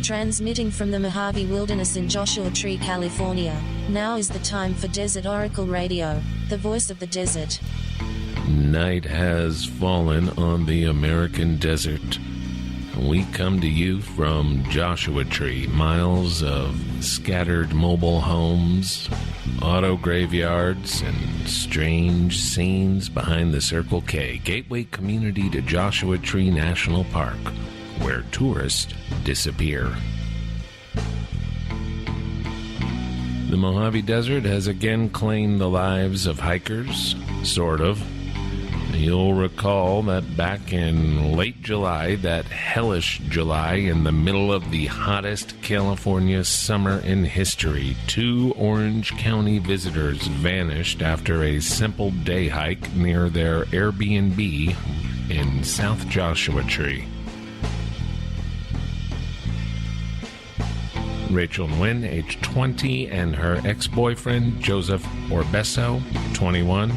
Transmitting from the Mojave Wilderness in Joshua Tree, California, now is the time for Desert Oracle Radio, the voice of the desert. Night has fallen on the American desert. We come to you from Joshua Tree, miles of scattered mobile homes, auto graveyards, and strange scenes behind the Circle K, gateway community to Joshua Tree National Park, where tourists disappear. The Mojave Desert has again claimed the lives of hikers, sort of. You'll recall that back in late July, that hellish July in the middle of the hottest California summer in history, 2 Orange County visitors vanished after a simple day hike near their Airbnb in South Joshua Tree. Rachel Nguyen, age 20, and her ex-boyfriend, Joseph Orbesso, 21,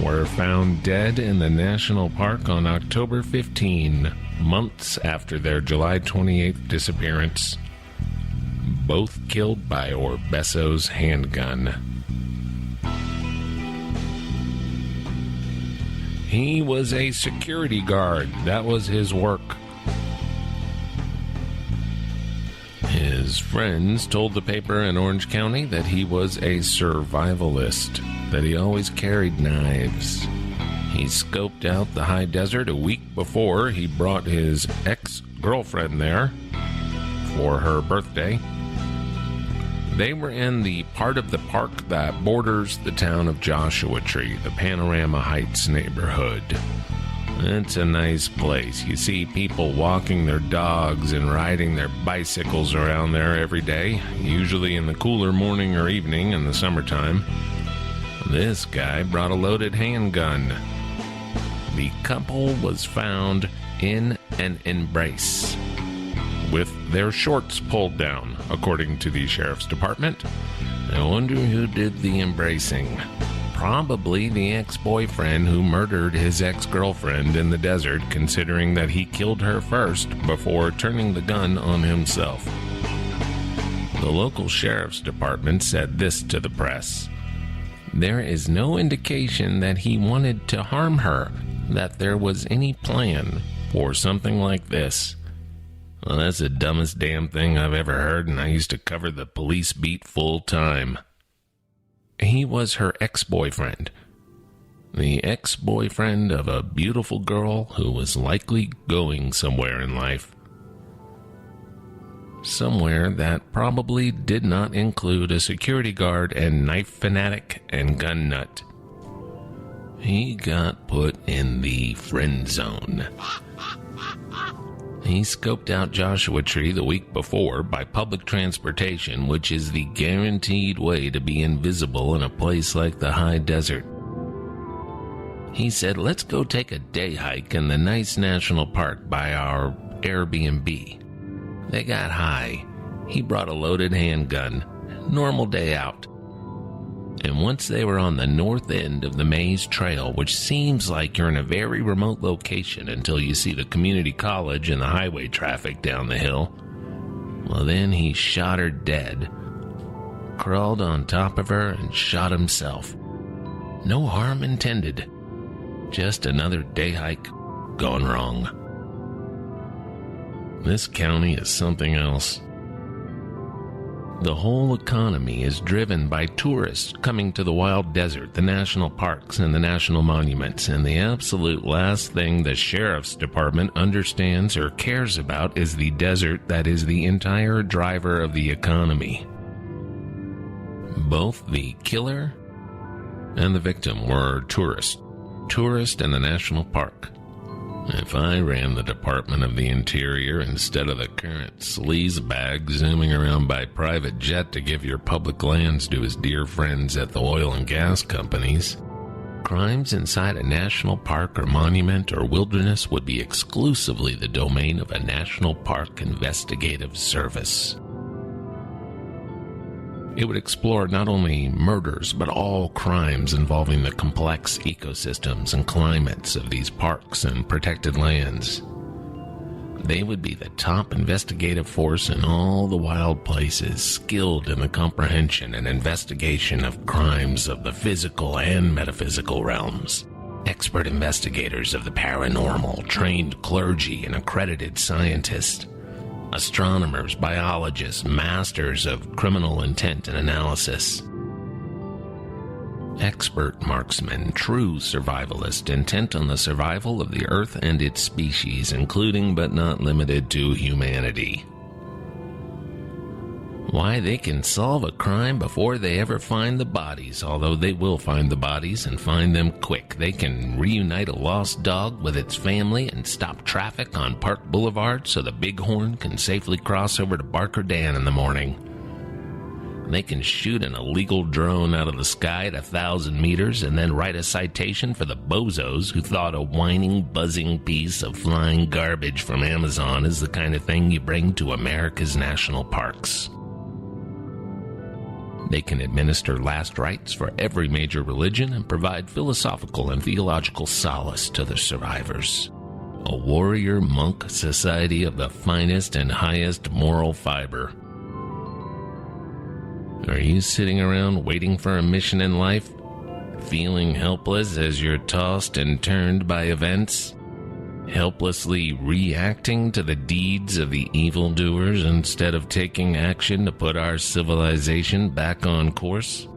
were found dead in the national park on October 15, months after their July 28th disappearance. Both killed by Orbesso's handgun. He was a security guard. That was his work. His friends told the paper in Orange County that he was a survivalist, that he always carried knives. He scoped out the high desert a week before he brought his ex-girlfriend there for her birthday. They were in the part of the park that borders the town of Joshua Tree, the Panorama Heights neighborhood. It's a nice place. You see people walking their dogs and riding their bicycles around there every day, usually in the cooler morning or evening in the summertime. This guy brought a loaded handgun. The couple was found in an embrace, with their shorts pulled down, according to the sheriff's department. I wonder who did the embracing. Probably the ex-boyfriend who murdered his ex-girlfriend in the desert, considering that he killed her first before turning the gun on himself. The local sheriff's department said this to the press: "There is no indication that he wanted to harm her, that there was any plan for something like this." Well, that's the dumbest damn thing I've ever heard, and I used to cover the police beat full time. He was her ex-boyfriend. The ex-boyfriend of a beautiful girl who was likely going somewhere in life. Somewhere that probably did not include a security guard and knife fanatic and gun nut. He got put in the friend zone. He scoped out Joshua Tree the week before by public transportation, which is the guaranteed way to be invisible in a place like the high desert. He said, "Let's go take a day hike in the nice national park by our Airbnb." They got high. He brought a loaded handgun. Normal day out. And once they were on the north end of the Maze Trail, which seems like you're in a very remote location until you see the community college and the highway traffic down the hill, well, then he shot her dead, crawled on top of her, and shot himself. No harm intended. Just another day hike gone wrong. This county is something else. The whole economy is driven by tourists coming to the wild desert, the national parks, and the national monuments, and the absolute last thing the sheriff's department understands or cares about is the desert that is the entire driver of the economy. Both the killer and the victim were tourists in the national park. If I ran the Department of the Interior instead of the current sleazebag zooming around by private jet to give your public lands to his dear friends at the oil and gas companies, crimes inside a national park or monument or wilderness would be exclusively the domain of a National Park Investigative Service. It would explore not only murders, but all crimes involving the complex ecosystems and climates of these parks and protected lands. They would be the top investigative force in all the wild places, skilled in the comprehension and investigation of crimes of the physical and metaphysical realms. Expert investigators of the paranormal, trained clergy and accredited scientists, astronomers, biologists, masters of criminal intent and analysis. Expert marksmen, true survivalists, intent on the survival of the Earth and its species, including but not limited to humanity. Why, they can solve a crime before they ever find the bodies, although they will find the bodies and find them quick. They can reunite a lost dog with its family and stop traffic on Park Boulevard so the Bighorn can safely cross over to Barker Dan in the morning. They can shoot an illegal drone out of the sky at 1,000 meters and then write a citation for the bozos who thought a whining, buzzing piece of flying garbage from Amazon is the kind of thing you bring to America's national parks. They can administer last rites for every major religion and provide philosophical and theological solace to the survivors. A warrior monk society of the finest and highest moral fiber. Are you sitting around waiting for a mission in life, feeling helpless as you're tossed and turned by events? Helplessly reacting to the deeds of the evildoers instead of taking action to put our civilization back on course?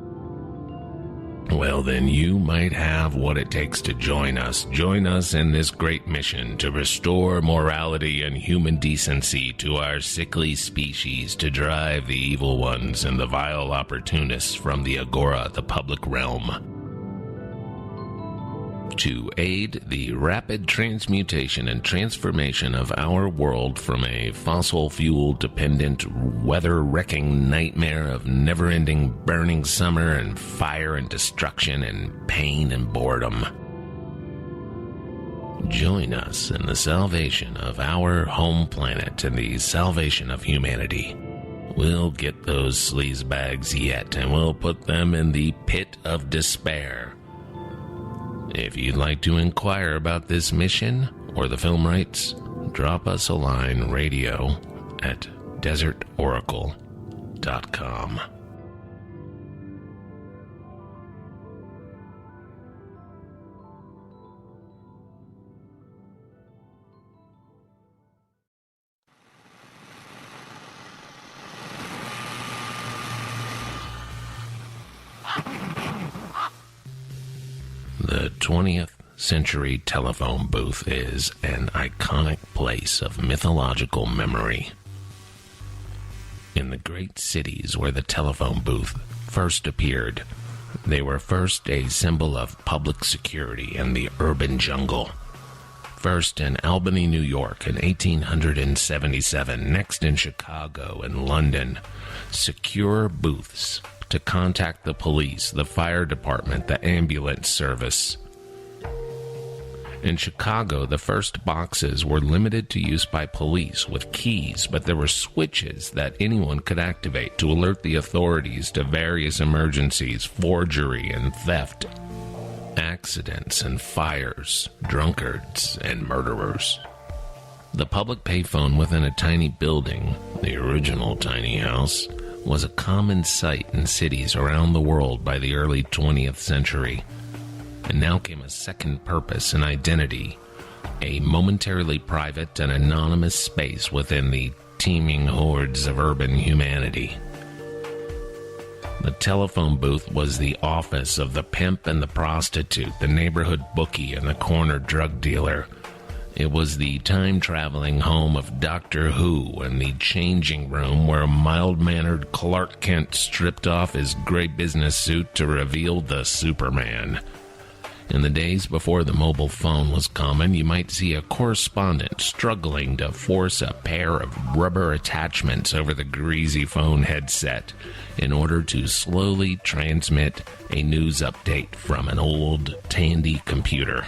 Well, then you might have what it takes to join us. Join us in this great mission to restore morality and human decency to our sickly species, to drive the evil ones and the vile opportunists from the agora, the public realm. To aid the rapid transmutation and transformation of our world from a fossil fuel-dependent, weather-wrecking nightmare of never-ending burning summer and fire and destruction and pain and boredom. Join us in the salvation of our home planet and the salvation of humanity. We'll get those sleazebags yet, and we'll put them in the pit of despair. If you'd like to inquire about this mission or the film rights, drop us a line, radio@desertoracle.com. The 20th century telephone booth is an iconic place of mythological memory. In the great cities where the telephone booth first appeared, they were first a symbol of public security in the urban jungle. First in Albany, New York in 1877, next in Chicago and London, secure booths to contact the police, the fire department, the ambulance service. In Chicago, the first boxes were limited to use by police with keys, but there were switches that anyone could activate to alert the authorities to various emergencies, forgery and theft, accidents and fires, drunkards and murderers. The public payphone within a tiny building, the original tiny house, was a common sight in cities around the world by the early 20th century, and now came a second purpose and identity, a momentarily private and anonymous space within the teeming hordes of urban humanity. The telephone booth was the office of the pimp and the prostitute, the neighborhood bookie and the corner drug dealer. It was the time-traveling home of Doctor Who and the changing room where mild-mannered Clark Kent stripped off his gray business suit to reveal the Superman. In the days before the mobile phone was common, you might see a correspondent struggling to force a pair of rubber attachments over the greasy phone headset in order to slowly transmit a news update from an old Tandy computer.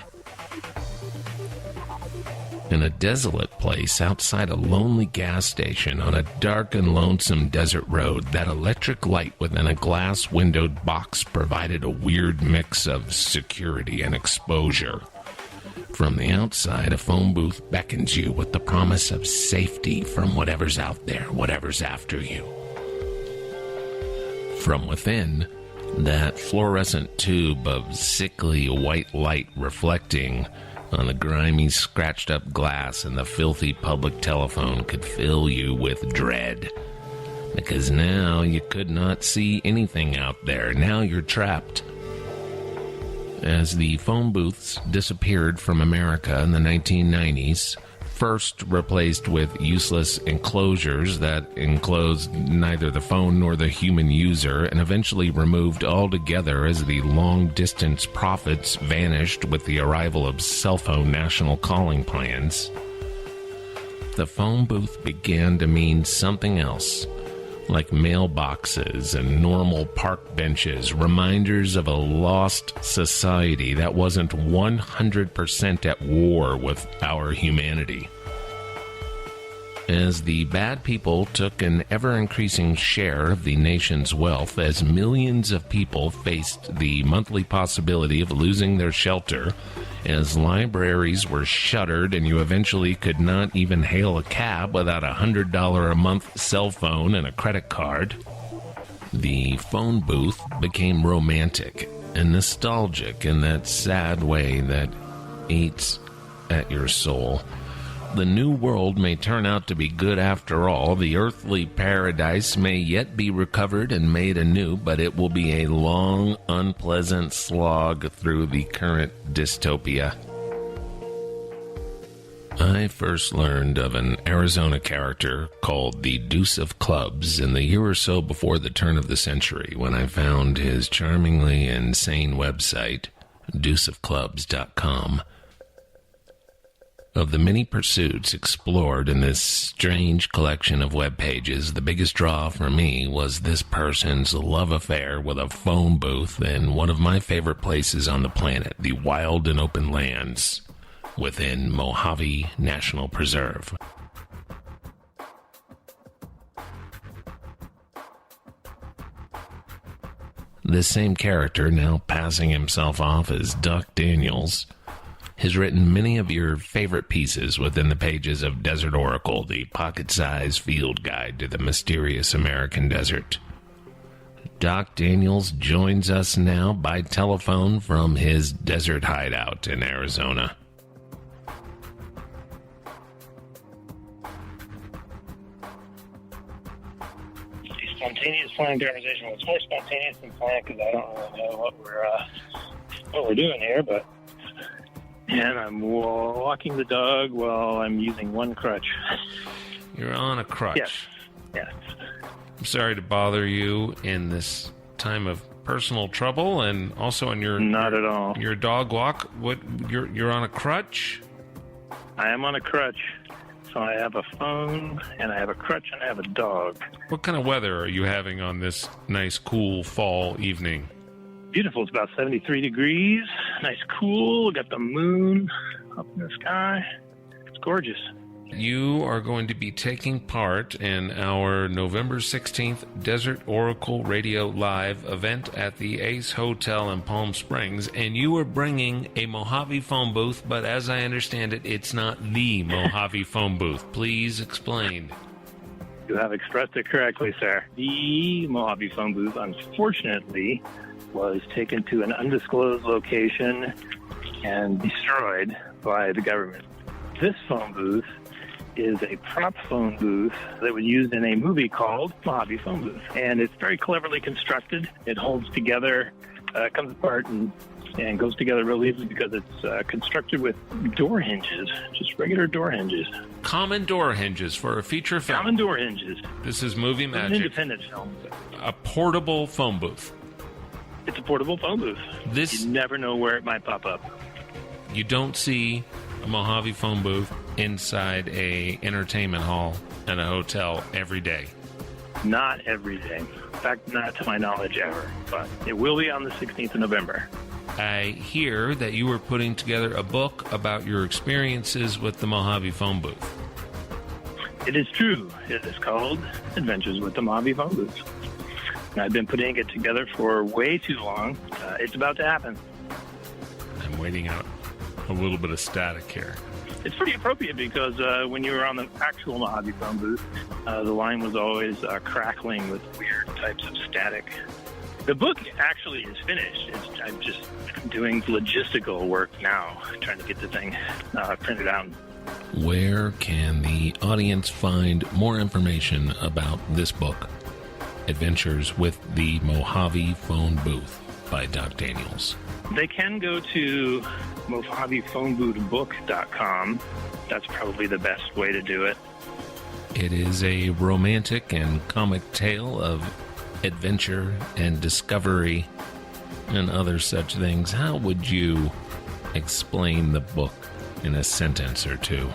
In a desolate place outside a lonely gas station on a dark and lonesome desert road, that electric light within a glass-windowed box provided a weird mix of security and exposure. From the outside, a phone booth beckons you with the promise of safety from whatever's out there, whatever's after you. From within, that fluorescent tube of sickly white light reflecting on the grimy, scratched-up glass and the filthy public telephone could fill you with dread. Because now you could not see anything out there. Now you're trapped. As the phone booths disappeared from America in the 1990s, first replaced with useless enclosures that enclosed neither the phone nor the human user, and eventually removed altogether as the long-distance profits vanished with the arrival of cell phone national calling plans, the phone booth began to mean something else. Like mailboxes and normal park benches, reminders of a lost society that wasn't 100% at war with our humanity. As the bad people took an ever-increasing share of the nation's wealth, as millions of people faced the monthly possibility of losing their shelter, as libraries were shuttered and you eventually could not even hail a cab without a $100 a month cell phone and a credit card, the phone booth became romantic and nostalgic in that sad way that eats at your soul. The new world may turn out to be good after all. The earthly paradise may yet be recovered and made anew, but it will be a long, unpleasant slog through the current dystopia. I first learned of an Arizona character called the Deuce of Clubs in the year or so before the turn of the century, when I found his charmingly insane website, deuceofclubs.com. Of the many pursuits explored in this strange collection of web pages, the biggest draw for me was this person's love affair with a phone booth in one of my favorite places on the planet, the wild and open lands within Mojave National Preserve. This same character, now passing himself off as Duck Daniels, has written many of your favorite pieces within the pages of Desert Oracle, the pocket-sized field guide to the mysterious American desert. Doc Daniels joins us now by telephone from his desert hideout in Arizona. Spontaneous planning conversation. Well, it's more spontaneous than planned because I don't really know what we're doing here, but. And I'm walking the dog while I'm using one crutch. You're on a crutch. Yes. I'm sorry to bother you in this time of personal trouble, and also in your not at all your dog walk. What you're on a crutch? I am on a crutch. So I have a phone, and I have a crutch, and I have a dog. What kind of weather are you having on this nice, cool fall evening? Beautiful. It's about 73 degrees. Nice, cool. Got the moon up in the sky. It's gorgeous. You are going to be taking part in our November 16th Desert Oracle Radio Live event at the Ace Hotel in Palm Springs, and you are bringing a Mojave phone booth, but as I understand it, it's not the Mojave phone booth. Please explain. You have expressed it correctly, sir. The Mojave phone booth, unfortunately, was taken to an undisclosed location and destroyed by the government. This phone booth is a prop phone booth that was used in a movie called Mojave Phone Booth. And it's very cleverly constructed. It holds together, comes apart and goes together real easily because it's constructed with door hinges, just regular door hinges. Common door hinges for a feature film. Common door hinges. This is movie magic. An independent film. A portable phone booth. It's a portable phone booth. You never know where it might pop up. You don't see a Mojave phone booth inside a entertainment hall at a hotel every day. Not every day. In fact, not to my knowledge ever. But it will be on the 16th of November. I hear that you were putting together a book about your experiences with the Mojave phone booth. It is true. It is called Adventures with the Mojave Phone Booth. And I've been putting it together for way too long. It's about to happen. I'm waiting out. a little bit of static here. It's pretty appropriate because when you were on the actual Mojave phone booth, the line was always crackling with weird types of static. The book actually is finished. I'm just doing logistical work now, trying to get the thing printed out. Where can the audience find more information about this book, Adventures with the Mojave Phone Booth by Doc Daniels? They can go to mojavephoneboothbook.com. That's probably the best way to do it. It is a romantic and comic tale of adventure and discovery and other such things. How would you explain the book in a sentence or two?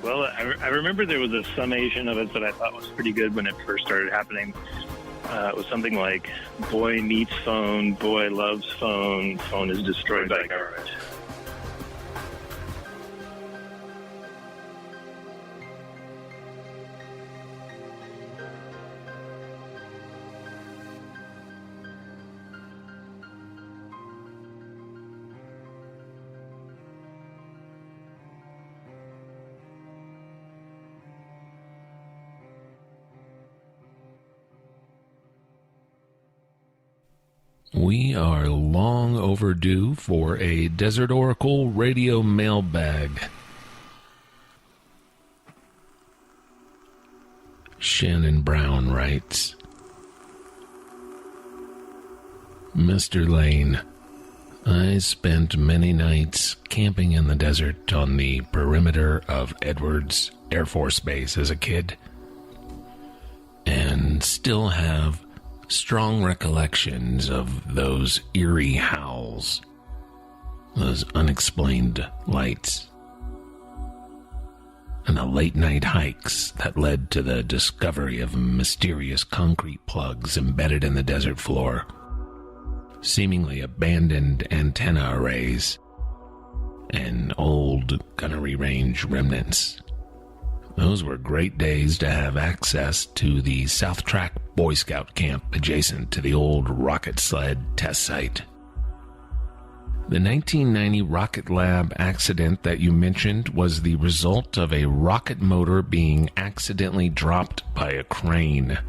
Well, I remember there was a summation of it that I thought was pretty good when it first started happening. It was something like, boy meets phone, boy loves phone, phone is destroyed by government. We are long overdue for a Desert Oracle radio mailbag. Shannon Brown writes, Mr. Lane, I spent many nights camping in the desert on the perimeter of Edwards Air Force Base as a kid, and still have strong recollections of those eerie howls, those unexplained lights, and the late-night hikes that led to the discovery of mysterious concrete plugs embedded in the desert floor, seemingly abandoned antenna arrays, and old gunnery range remnants. Those were great days to have access to the South Track Boy Scout camp adjacent to the old rocket sled test site. The 1990 Rocket Lab accident that you mentioned was the result of a rocket motor being accidentally dropped by a crane.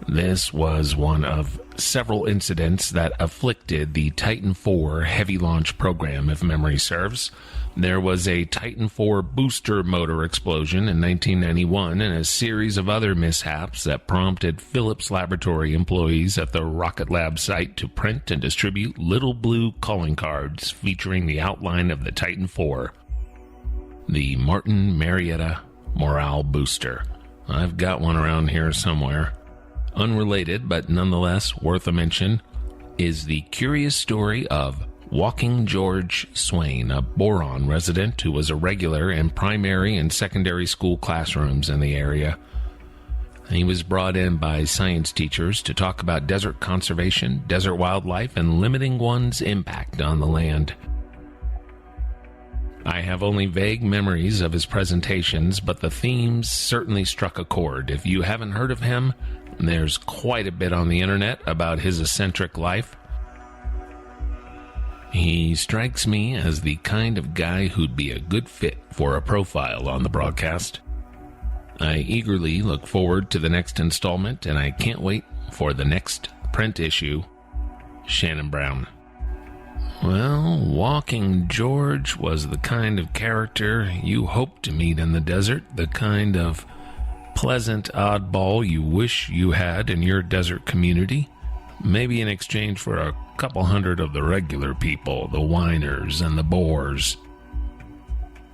This was one of several incidents that afflicted the Titan IV heavy launch program, if memory serves. There was a Titan IV booster motor explosion in 1991 and a series of other mishaps that prompted Phillips Laboratory employees at the Rocket Lab site to print and distribute little blue calling cards featuring the outline of the Titan IV, the Martin Marietta Morale Booster. I've got one around here somewhere. Unrelated, but nonetheless worth a mention, is the curious story of Walking George Swain, a Boron resident who was a regular in primary and secondary school classrooms in the area. He was brought in by science teachers to talk about desert conservation, desert wildlife, and limiting one's impact on the land. I have only vague memories of his presentations, but the themes certainly struck a chord. If you haven't heard of him, there's quite a bit on the internet about his eccentric life. He strikes me as the kind of guy who'd be a good fit for a profile on the broadcast. I eagerly look forward to the next installment, and I can't wait for the next print issue. Shannon Brown. Well, Walking George was the kind of character you hope to meet in the desert, the kind of pleasant oddball you wish you had in your desert community, maybe in exchange for a couple hundred of the regular people, the whiners and the bores.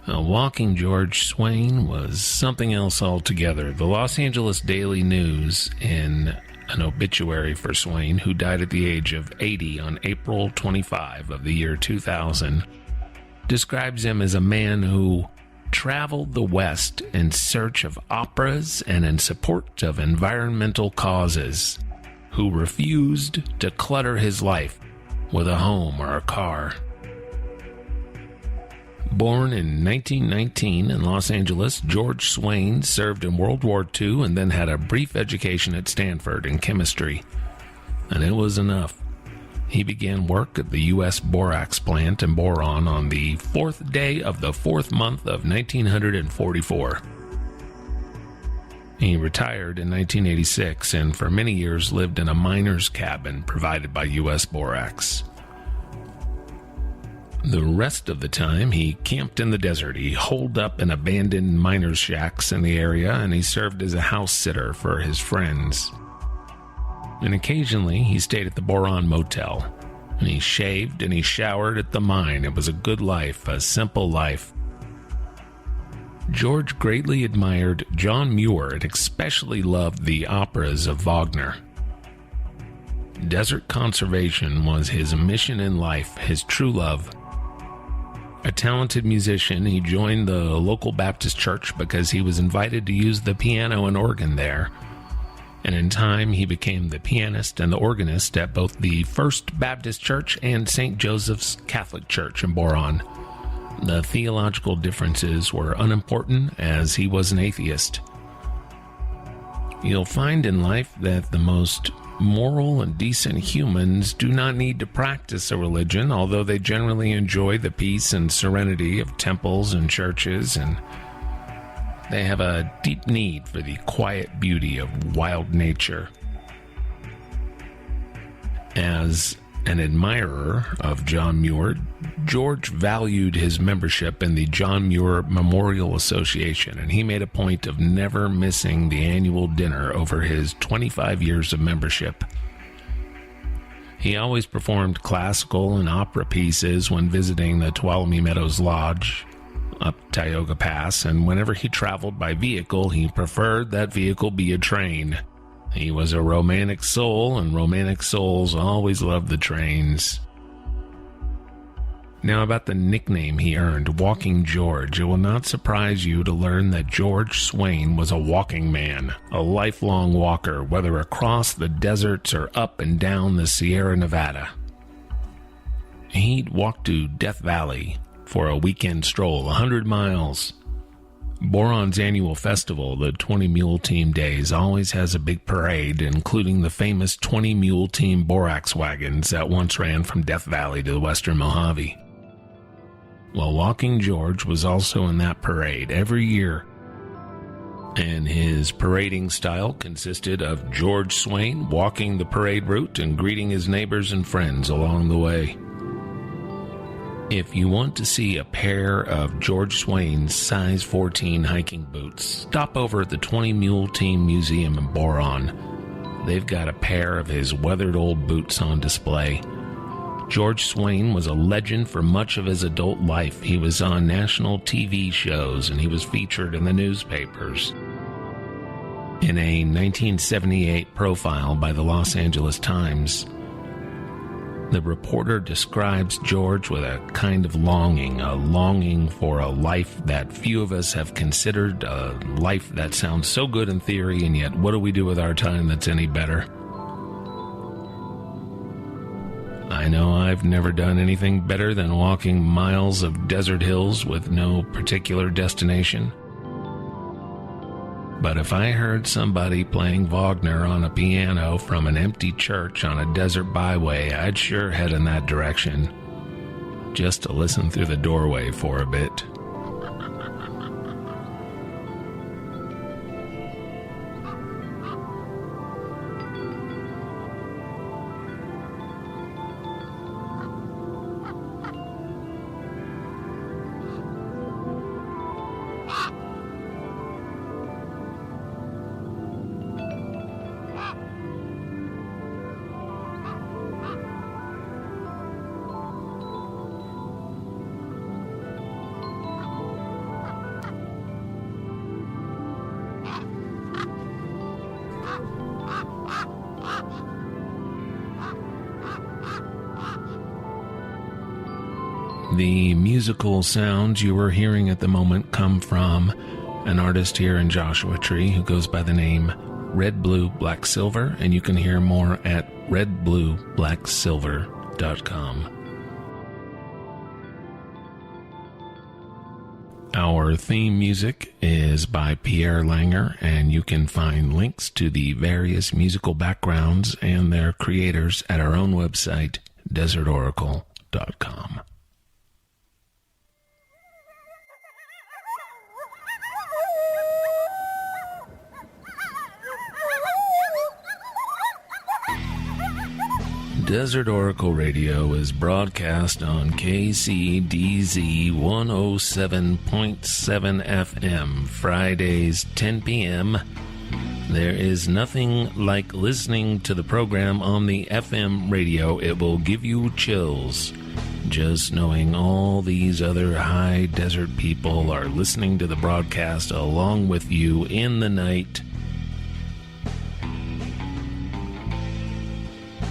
Walking George Swain was something else altogether. The Los Angeles Daily News, in an obituary for Swain, who died at the age of 80 on April 25 of the year 2000, describes him as a man who traveled the West in search of operas and in support of environmental causes, who refused to clutter his life with a home or a car. Born in 1919 in Los Angeles, George Swain served in World War II and then had a brief education at Stanford in chemistry. And it was enough. He began work at the U.S. borax plant in Boron on the 4th day of the 4th month of 1944. He retired in 1986 and for many years lived in a miner's cabin provided by U.S. Borax. The rest of the time, he camped in the desert. He holed up in abandoned miners' shacks in the area, and he served as a house sitter for his friends. And occasionally, he stayed at the Boron Motel. And he shaved and he showered at the mine. It was a good life, a simple life. George greatly admired John Muir and especially loved the operas of Wagner. Desert conservation was his mission in life, his true love. A talented musician, he joined the local Baptist church because he was invited to use the piano and organ there. And in time, he became the pianist and the organist at both the First Baptist Church and St. Joseph's Catholic Church in Boron. The theological differences were unimportant as he was an atheist. You'll find in life that the most moral and decent humans do not need to practice a religion, although they generally enjoy the peace and serenity of temples and churches, and they have a deep need for the quiet beauty of wild nature. As an admirer of John Muir, George valued his membership in the John Muir Memorial Association, and he made a point of never missing the annual dinner over his 25 years of membership. He always performed classical and opera pieces when visiting the Tuolumne Meadows Lodge up Tioga Pass, and whenever he traveled by vehicle, he preferred that vehicle be a train. He was a romantic soul, and romantic souls always loved the trains. Now about the nickname he earned, Walking George. It will not surprise you to learn that George Swain was a walking man, a lifelong walker, whether across the deserts or up and down the Sierra Nevada. He'd walk to Death Valley for a weekend stroll, 100 miles. Boron's annual festival, the 20 Mule Team Days, always has a big parade, including the famous 20 Mule Team borax wagons that once ran from Death Valley to the western Mojave. Well, Walking George was also in that parade every year, and his parading style consisted of George Swain walking the parade route and greeting his neighbors and friends along the way. If you want to see a pair of George Swain's size 14 hiking boots, stop over at the 20 Mule Team Museum in Boron. They've got a pair of his weathered old boots on display. George Swain was a legend for much of his adult life. He was on national TV shows and he was featured in the newspapers. In a 1978 profile by the Los Angeles Times, the reporter describes George with a kind of longing, a longing for a life that few of us have considered, a life that sounds so good in theory, and yet what do we do with our time that's any better? I know I've never done anything better than walking miles of desert hills with no particular destination. But if I heard somebody playing Wagner on a piano from an empty church on a desert byway, I'd sure head in that direction, just to listen through the doorway for a bit. The musical sounds you are hearing at the moment come from an artist here in Joshua Tree who goes by the name Red Blue Black Silver, and you can hear more at redblueblacksilver.com. Our theme music is by Pierre Langer, and you can find links to the various musical backgrounds and their creators at our own website, desertoracle.com. Desert Oracle Radio is broadcast on KCDZ 107.7 FM, Fridays 10 p.m. There is nothing like listening to the program on the FM radio. It will give you chills. Just knowing all these other high desert people are listening to the broadcast along with you in the night.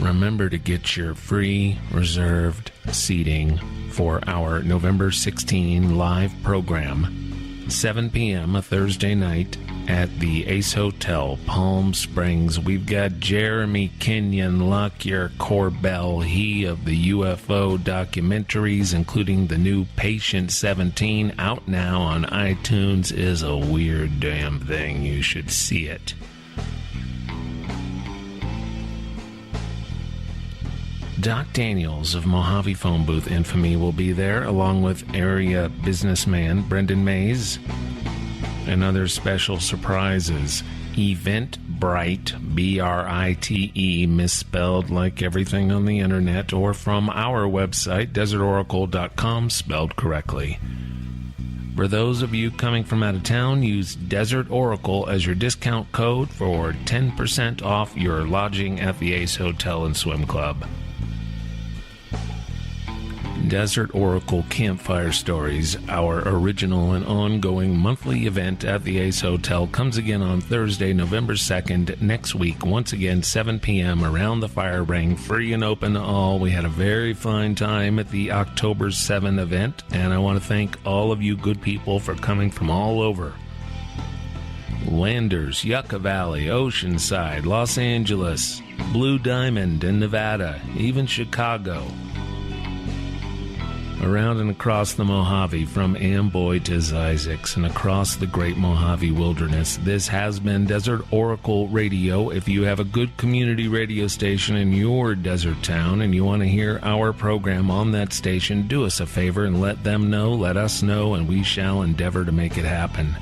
Remember to get your free reserved seating for our November 16 live program, 7 p.m. a Thursday night at the Ace Hotel, Palm Springs. We've got Jeremy Kenyon, Lockyer Corbell, he of the UFO documentaries, including the new Patient 17, out now on iTunes. Is a weird damn thing. You should see it. Doc Daniels of Mojave Phone Booth infamy will be there, along with area businessman Brendan Mays, and other special surprises. Eventbrite, B-R-I-T-E, misspelled like everything on the internet, or from our website, desertoracle.com, spelled correctly. For those of you coming from out of town, use Desert Oracle as your discount code for 10% off your lodging at the Ace Hotel and Swim Club. Desert Oracle Campfire Stories, our original and ongoing monthly event at the Ace Hotel, comes again on Thursday, November 2nd, next week, once again, 7 p.m. around the fire ring, free and open to all. We had a very fine time at the October 7 event, and I want to thank all of you good people for coming from all over. Landers, Yucca Valley, Oceanside, Los Angeles, Blue Diamond in Nevada, even Chicago. Around and across the Mojave, from Amboy to Isaacs, and across the Great Mojave Wilderness. This has been Desert Oracle Radio. If you have a good community radio station in your desert town and you want to hear our program on that station, do us a favor and let them know, let us know, and we shall endeavor to make it happen.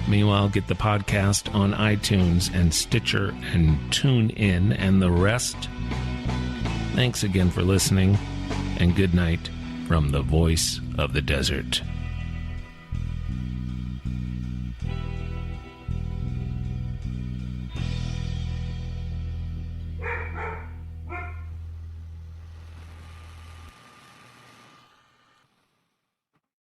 Meanwhile, get the podcast on iTunes and Stitcher and TuneIn and the rest. Thanks again for listening, and good night from the voice of the desert.